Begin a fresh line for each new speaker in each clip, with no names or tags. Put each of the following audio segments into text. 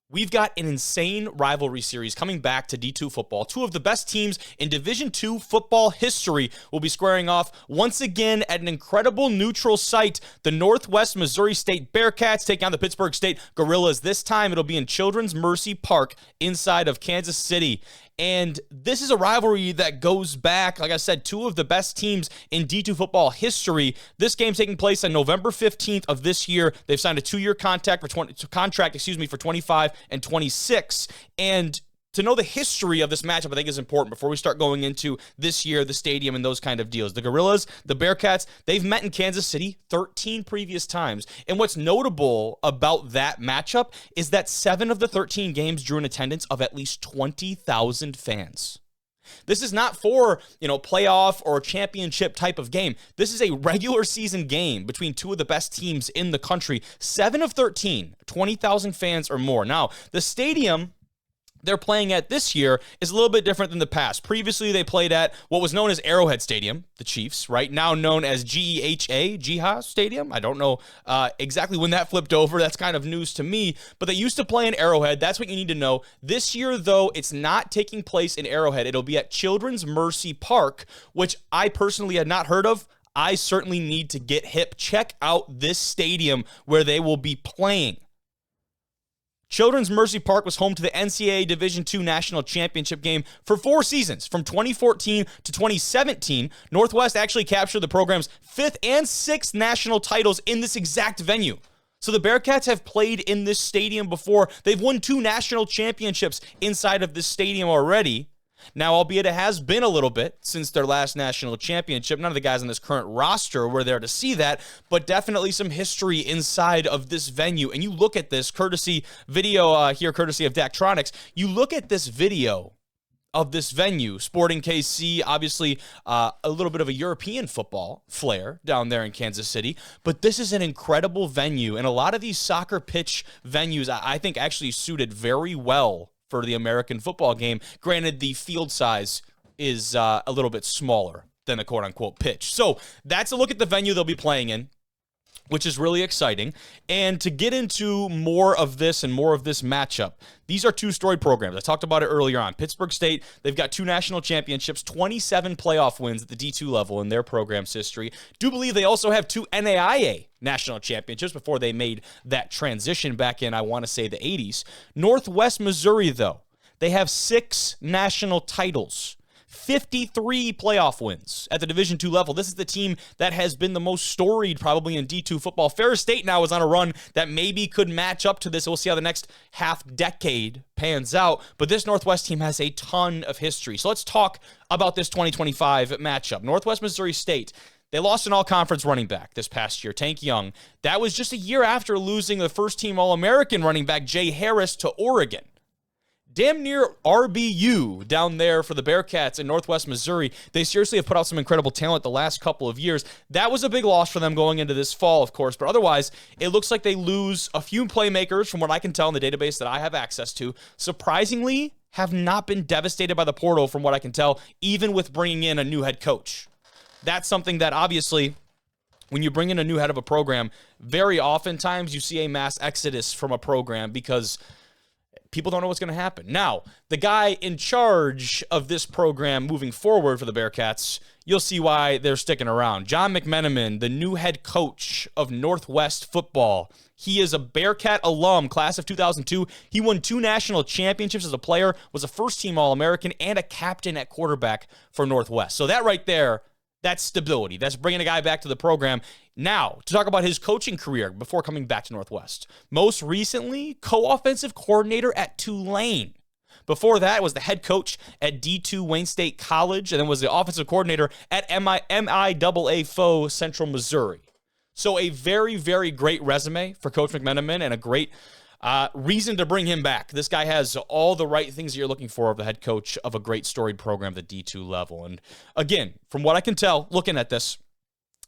We've got an insane rivalry series coming back to D2 football. Two of the best teams in Division II football history will be squaring off once again at an incredible neutral site. The Northwest Missouri State Bearcats take on the Pittsburgh State Gorillas. This time it'll be in Children's Mercy Park inside of Kansas City. And this is a rivalry that goes back, like I said, two of the best teams in D2 football history. This game taking place on November 15th of this year. They've signed a two-year contract for 25 and 26. And to know the history of this matchup, I think is important before we start going into this year, the stadium, and those kind of deals. The Gorillas, the Bearcats, they've met in Kansas City 13 previous times. And what's notable about that matchup is that 7 of the 13 games drew an attendance of at least 20,000 fans. This is not for, playoff or championship type of game. This is a regular season game between two of the best teams in the country. 7 of 13, 20,000 fans or more. Now, the stadium they're playing at this year is a little bit different than the past. Previously, they played at what was known as Arrowhead Stadium, the Chiefs, right? Now known as GEHA Stadium. I don't know exactly when that flipped over. That's kind of news to me. But they used to play in Arrowhead. That's what you need to know. This year, though, it's not taking place in Arrowhead. It'll be at Children's Mercy Park, which I personally had not heard of. I certainly need to get hip. Check out this stadium where they will be playing. Children's Mercy Park was home to the NCAA Division II National Championship game for 4 seasons, from 2014 to 2017. Northwest actually captured the program's 5th and 6th national titles in this exact venue. So the Bearcats have played in this stadium before. They've won 2 national championships inside of this stadium already. Now, albeit it has been a little bit since their last national championship, none of the guys on this current roster were there to see that, but definitely some history inside of this venue. And you look at this courtesy video here, courtesy of Daktronics. You look at this video of this venue, Sporting KC, obviously a little bit of a European football flair down there in Kansas City, but this is an incredible venue, and a lot of these soccer pitch venues I think actually suited very well for the American football game. Granted, the field size is a little bit smaller than the quote-unquote pitch. So that's a look at the venue they'll be playing in, which is really exciting. And to get into more of this and more of this matchup, these are 2 storied programs. I talked about it earlier on. Pittsburgh State, they've got 2 national championships, 27 playoff wins at the D2 level in their program's history. Do believe they also have 2 NAIA national championships before they made that transition back in, I want to say, the 80s. Northwest Missouri, though, they have 6 national titles, 53 playoff wins at the Division II level. This is the team that has been the most storied probably in D2 football. Ferris State now is on a run that maybe could match up to this. We'll see how the next half decade pans out. But this Northwest team has a ton of history. So let's talk about this 2025 matchup. Northwest Missouri State, they lost an all-conference running back this past year, Tank Young. That was just a year after losing the first-team All-American running back Jay Harris to Oregon. Damn near RBU down there for the Bearcats in Northwest Missouri. They seriously have put out some incredible talent the last couple of years. That was a big loss for them going into this fall, of course, but otherwise, it looks like they lose a few playmakers from what I can tell in the database that I have access to. Surprisingly, have not been devastated by the portal from what I can tell, even with bringing in a new head coach. That's something that obviously, when you bring in a new head of a program, very oftentimes you see a mass exodus from a program because people don't know what's going to happen. Now, the guy in charge of this program moving forward for the Bearcats, you'll see why they're sticking around. John McMenamin, the new head coach of Northwest football. He is a Bearcat alum, class of 2002. He won 2 national championships as a player, was a first-team All-American, and a captain at quarterback for Northwest. So that right there, that's stability. That's bringing a guy back to the program. Now, to talk about his coaching career before coming back to Northwest. Most recently, co-offensive coordinator at Tulane. Before that, was the head coach at D2 Wayne State College, and then was the offensive coordinator at MIAA Foe Central Missouri. So a very, very great resume for Coach McMenamin and a great reason to bring him back. This guy has all the right things you're looking for of the head coach of a great storied program at the D2 level. And again, from what I can tell, looking at this,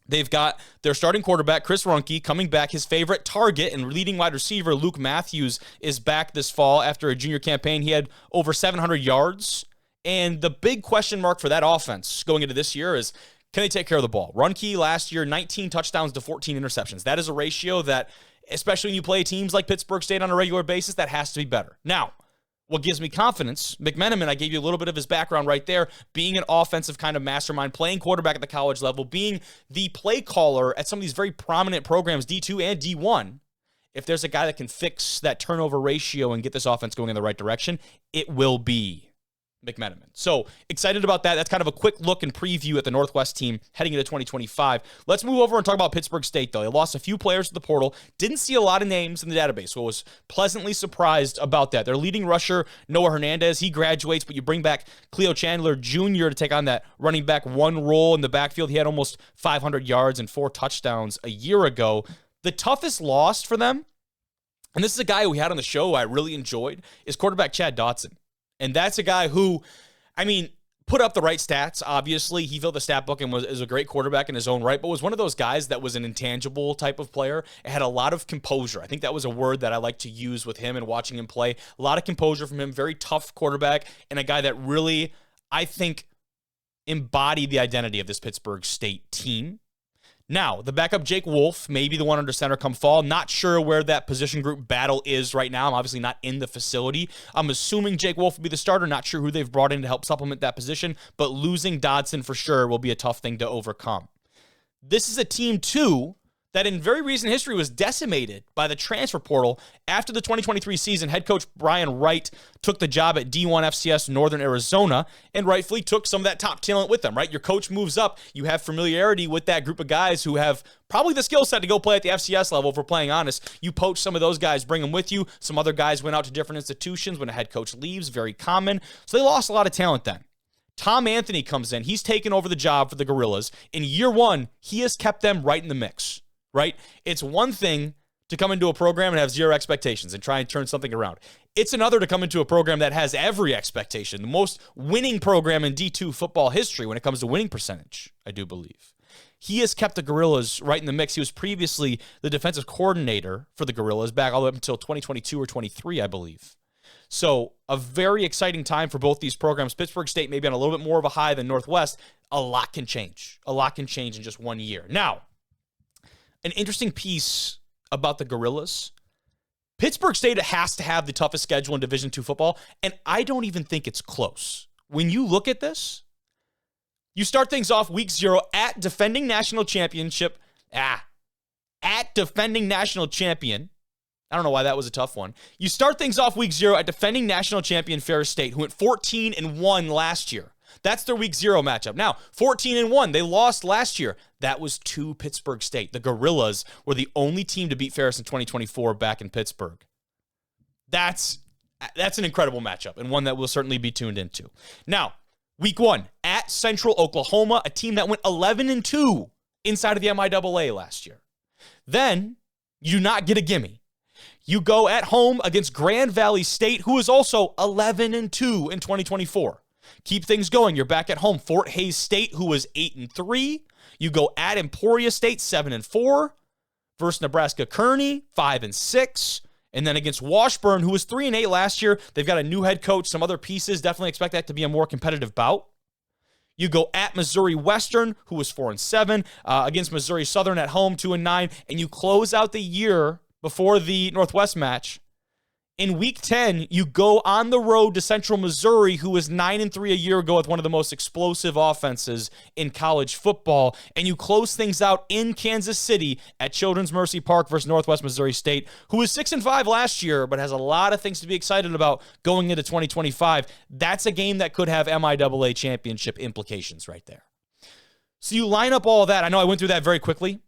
they've got their starting quarterback, Chris Runke, coming back. His favorite target and leading wide receiver, Luke Matthews, is back this fall after a junior campaign. He had over 700 yards. And the big question mark for that offense going into this year is, can they take care of the ball? Runke last year, 19 touchdowns to 14 interceptions. That is a ratio that especially when you play teams like Pittsburgh State on a regular basis. That has to be better. Now, what gives me confidence, McMenamin, I gave you a little bit of his background right there, being an offensive kind of mastermind, playing quarterback at the college level, being the play caller at some of these very prominent programs, D2 and D1. If there's a guy that can fix that turnover ratio and get this offense going in the right direction, it will be McMenamin. So excited about that. That's kind of a quick look and preview at the Northwest team heading into 2025. Let's move over and talk about Pittsburgh State, though. They lost a few players to the portal. Didn't see a lot of names in the database, so I was pleasantly surprised about that. Their leading rusher, Noah Hernandez, he graduates, but you bring back Cleo Chandler Jr. to take on that running back one role in the backfield. He had almost 500 yards and 4 touchdowns a year ago. The toughest loss for them, and this is a guy we had on the show I really enjoyed, is quarterback Chad Dotson. And that's a guy who, put up the right stats, obviously. He filled the stat book and is a great quarterback in his own right, but was one of those guys that was an intangible type of player. It had a lot of composure. I think that was a word that I like to use with him and watching him play. A lot of composure from him, very tough quarterback, and a guy that really, I think, embodied the identity of this Pittsburgh State team. Now, the backup Jake Wolf, maybe the one under center come fall. Not sure where that position group battle is right now. I'm obviously not in the facility. I'm assuming Jake Wolf will be the starter. Not sure who they've brought in to help supplement that position, but losing Dodson for sure will be a tough thing to overcome. This is a team, too, that in very recent history was decimated by the transfer portal. After the 2023 season, head coach Brian Wright took the job at D1 FCS Northern Arizona and rightfully took some of that top talent with them, right? Your coach moves up. You have familiarity with that group of guys who have probably the skill set to go play at the FCS level, if we're playing honest. You poach some of those guys, bring them with you. Some other guys went out to different institutions when a head coach leaves, very common. So they lost a lot of talent then. Tom Anthony comes in. He's taken over the job for the Gorillas. In year one, he has kept them right in the mix. Right? It's one thing to come into a program and have zero expectations and try and turn something around. It's another to come into a program that has every expectation, the most winning program in D2 football history when it comes to winning percentage, I do believe. He has kept the Gorillas right in the mix. He was previously the defensive coordinator for the Gorillas back all the way up until 2022 or 23, I believe. So a very exciting time for both these programs. Pittsburgh State maybe on a little bit more of a high than Northwest. A lot can change. A lot can change in just 1 year. Now, an interesting piece about the Gorillas. Pittsburgh State has to have the toughest schedule in Division II football, and I don't even think it's close. When you look at this, you start things off week 0 at defending national champion. I don't know why that was a tough one. You start things off week 0 at defending national champion Ferris State, who went 14-1 last year. That's their week 0 matchup. Now, 14-1, they lost last year. That was to Pittsburgh State. The Gorillas were the only team to beat Ferris in 2024 back in Pittsburgh. That's an incredible matchup and one that we'll certainly be tuned into. Now, week 1 at Central Oklahoma, a team that went 11-2 inside of the MIAA last year. Then, you do not get a gimme. You go at home against Grand Valley State, who is also 11-2 in 2024. Keep things going. You're back at home. Fort Hays State, who was 8-3. You go at Emporia State, 7-4. Versus Nebraska Kearney, 5-6. And then against Washburn, who was 3-8 last year. They've got a new head coach, some other pieces. Definitely expect that to be a more competitive bout. You go at Missouri Western, who was 4-7. Against Missouri Southern at home, 2-9. And you close out the year before the Northwest match. In week 10, you go on the road to Central Missouri, who was 9-3 a year ago with one of the most explosive offenses in college football, and you close things out in Kansas City at Children's Mercy Park versus Northwest Missouri State, who was 6-5 last year, but has a lot of things to be excited about going into 2025. That's a game that could have MIAA championship implications right there. So you line up all of that. I know I went through that very quickly.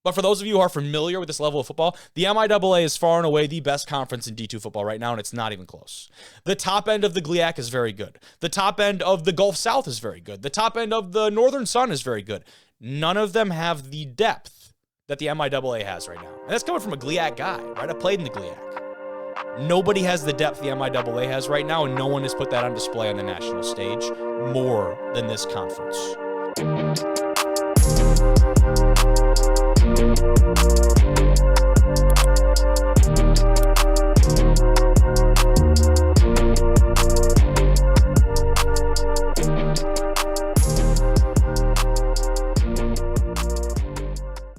But for those of you who are familiar with this level of football, the MIAA is far and away the best conference in D2 football right now, and it's not even close. The top end of the GLIAC is very good. The top end of the Gulf South is very good. The top end of the Northern Sun is very good. None of them have the depth that the MIAA has right now. And that's coming from a GLIAC guy, right? I played in the GLIAC. Nobody has the depth the MIAA has right now, and no one has put that on display on the national stage more than this conference.